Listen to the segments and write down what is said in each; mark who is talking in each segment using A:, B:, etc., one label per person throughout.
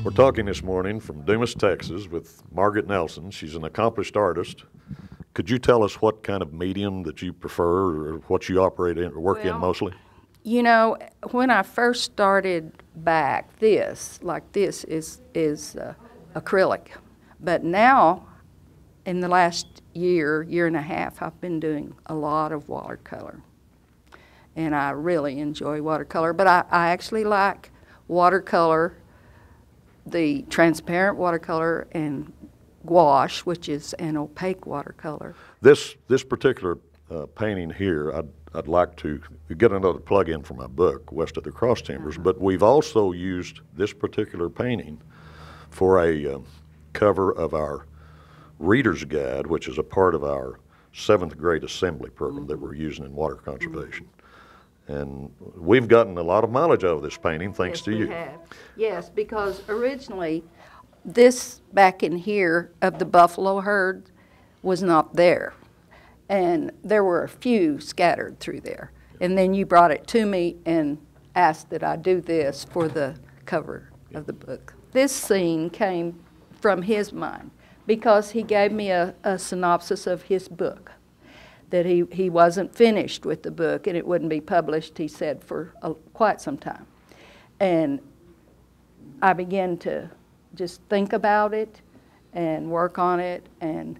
A: We're talking this morning from Dumas, Texas with Margaret Nelson. She's an accomplished artist. Could you tell us what kind of medium that you prefer or what you operate in or work in mostly?
B: You know, when I first started back, this is acrylic. But now, in the last year and a half, I've been doing a lot of watercolor. And I really enjoy watercolor. But I actually like watercolor, the transparent watercolor, and gouache, which is an opaque watercolor.
A: This particular painting here, I'd like to get another plug-in for my book, West of the Cross Timbers, but we've also used this particular painting for a cover of our Reader's Guide, which is a part of our 7th grade assembly program that we're using in water conservation. And we've gotten a lot of mileage out of this painting thanks to you.
B: Have. Yes, because originally this back in here of the buffalo herd was not there. And there were a few scattered through there. And then you brought it to me and asked that I do this for the cover of the book. This scene came from his mind because he gave me a synopsis of his book, that he wasn't finished with the book and it wouldn't be published, he said, for quite some time. And I began to just think about it and work on it, and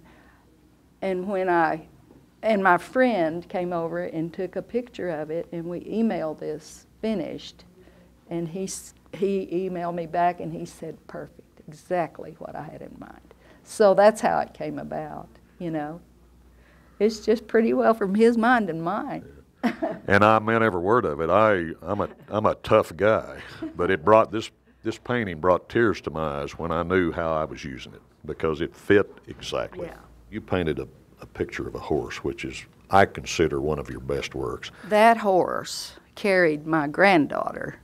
B: my friend came over and took a picture of it, and we emailed this finished, and he emailed me back and he said, perfect, exactly what I had in mind. So that's how it came about, you know. It's just pretty well from his mind and mine.
A: And I meant every word of it. I'm a tough guy, but it brought this painting brought tears to my eyes when I knew how I was using it because it fit exactly.
B: Yeah.
A: You painted a picture of a horse, which is, I consider, one of your best works.
B: That horse carried my granddaughter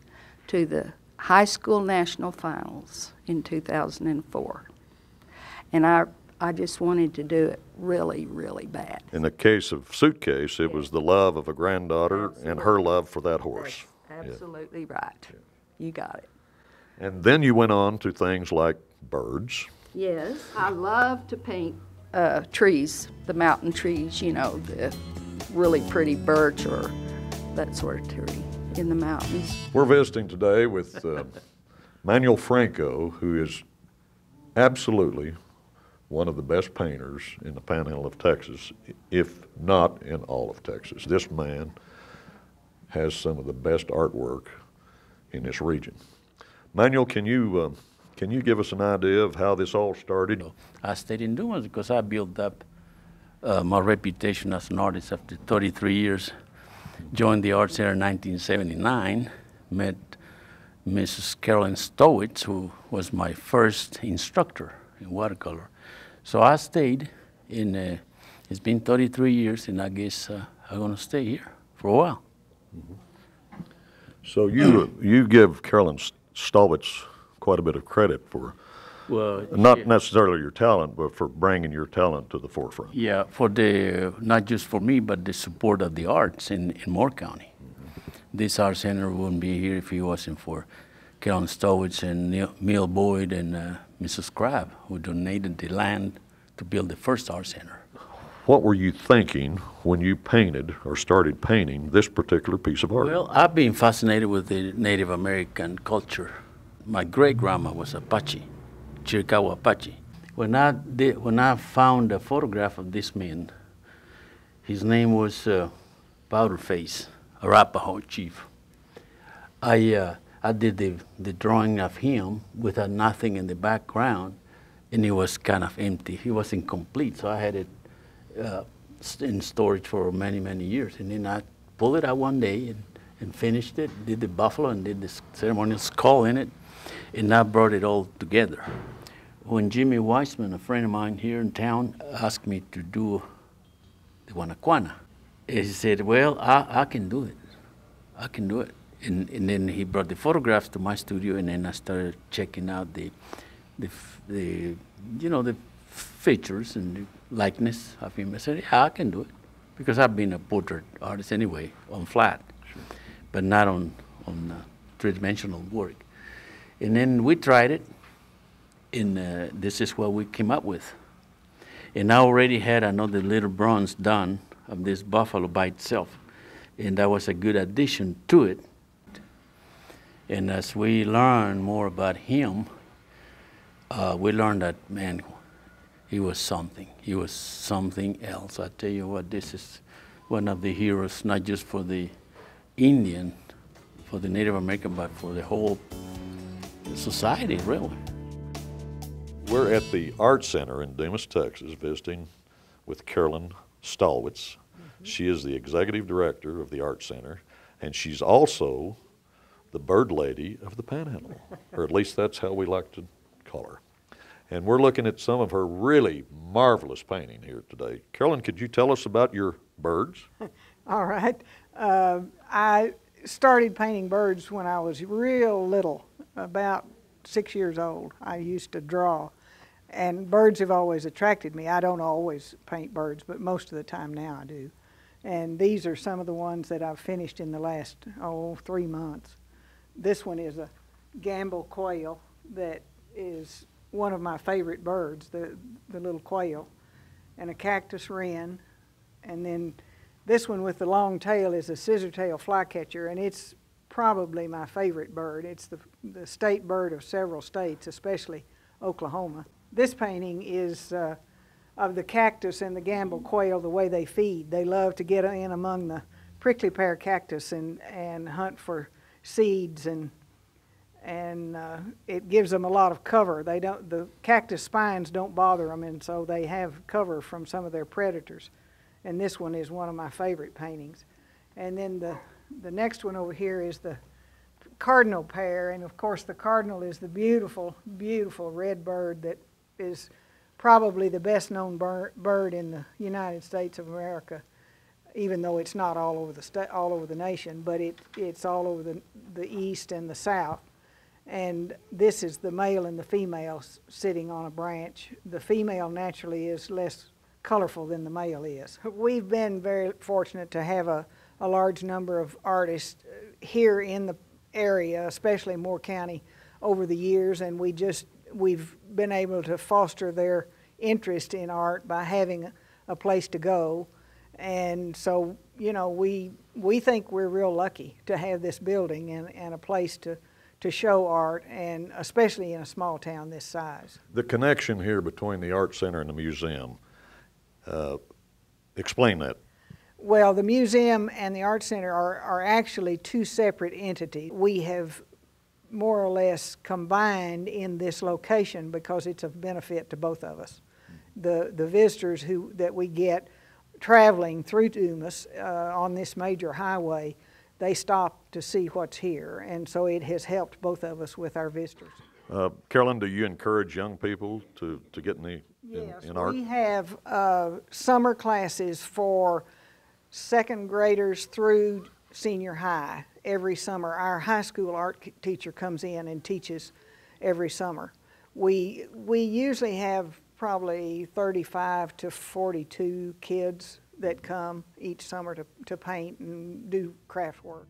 B: to the high school national finals in 2004. And I just wanted to do it really, really bad.
A: In the case of Suitcase, it was the love of a granddaughter and her love for that horse.
B: That's absolutely right. Yeah. You got it.
A: And then you went on to things like birds.
B: Yes, I love to paint trees, the mountain trees, you know, the really pretty birch or that sort of tree in the mountains.
A: We're visiting today with Manuel Franco, who is absolutely one of the best painters in the Panhandle of Texas, if not in all of Texas. This man has some of the best artwork in this region. Manuel, can you give us an idea of how this all started?
C: I stayed in Dumas because I built up my reputation as an artist after 33 years. Joined the Art Center in 1979, met Mrs. Carolyn Stallwitz, who was my first instructor in watercolor. So I stayed in, it's been 33 years, and I guess I'm going to stay here for a while.
A: Mm-hmm. So you give Carolyn Stallwitz quite a bit of credit for, not necessarily your talent, but for bringing your talent to the forefront.
C: Yeah, for not just for me, but the support of the arts in Moore County. Mm-hmm. This art center wouldn't be here if it wasn't for Carolyn Stallwitz and Neil Boyd and Mrs. Crabb, who donated the land to build the first art center.
A: What were you thinking when you painted or started painting this particular piece of art?
C: Well, I've been fascinated with the Native American culture. My great-grandma was Apache, Chiricahua Apache. When I found a photograph of this man, his name was Powderface, Arapaho chief. I did the drawing of him with nothing in the background, and it was kind of empty. He was incomplete, so I had it in storage for many, many years. And then I pulled it out one day and finished it, did the buffalo and did the ceremonial skull in it, and I brought it all together. When Jimmy Weissman, a friend of mine here in town, asked me to do the Wanaquana, he said, well, I can do it. I can do it. And then he brought the photographs to my studio, and then I started checking out the features and the likeness of him. I said, yeah, I can do it, because I've been a portrait artist anyway, on flat, but not on three-dimensional work. And then we tried it, And this is what we came up with. And I already had another little bronze done of this buffalo by itself, and that was a good addition to it. And as we learn more about him, we learned that, man, he was something. He was something else. I tell you what, this is one of the heroes, not just for the Indian, for the Native American, but for the whole society, really.
A: We're at the Art Center in Dumas, Texas, visiting with Carolyn Stallwitz. She is the executive director of the Art Center, and she's also the bird lady of the Panhandle, or at least that's how we like to call her. And we're looking at some of her really marvelous painting here today. Carolyn, could you tell us about your birds?
D: All right. I started painting birds when I was real little, about 6 years old. I used to draw, and birds have always attracted me. I don't always paint birds, but most of the time now I do. And these are some of the ones that I've finished in the last, 3 months. This one is a gamble quail that is one of my favorite birds, the little quail, and a cactus wren. And then this one with the long tail is a scissor-tail flycatcher, and it's probably my favorite bird. It's the state bird of several states, especially Oklahoma. This painting is of the cactus and the gamble quail, the way they feed. They love to get in among the prickly pear cactus and hunt for seeds, and it gives them a lot of cover. The cactus spines don't bother them, and so they have cover from some of their predators. And this one is one of my favorite paintings. And then the next one over here is the cardinal pair, and of course the cardinal is the beautiful, beautiful red bird that is probably the best known bird in the United States of America, even though it's not all over the nation, but it's all over the east and the south. And this is the male and the female sitting on a branch. The female naturally is less colorful than the male is. We've been very fortunate to have a large number of artists here in the area, especially Moore County, over the years, and we've been able to foster their interest in art by having a place to go. And so, you know, we think we're real lucky to have this building and a place to show art, and especially in a small town this size.
A: The connection here between the Art Center and the museum, explain that.
D: Well, the museum and the Art Center are actually two separate entities. We have more or less combined in this location because it's of benefit to both of us. The visitors that we get traveling through Dumas on this major highway, they stop to see what's here, and so it has helped both of us with our visitors.
A: Carolyn, do you encourage young people to get in art?
D: We have summer classes for second graders through senior high every summer. Our high school art teacher comes in and teaches every summer. We usually have probably 35 to 42 kids that come each summer to paint and do craft work.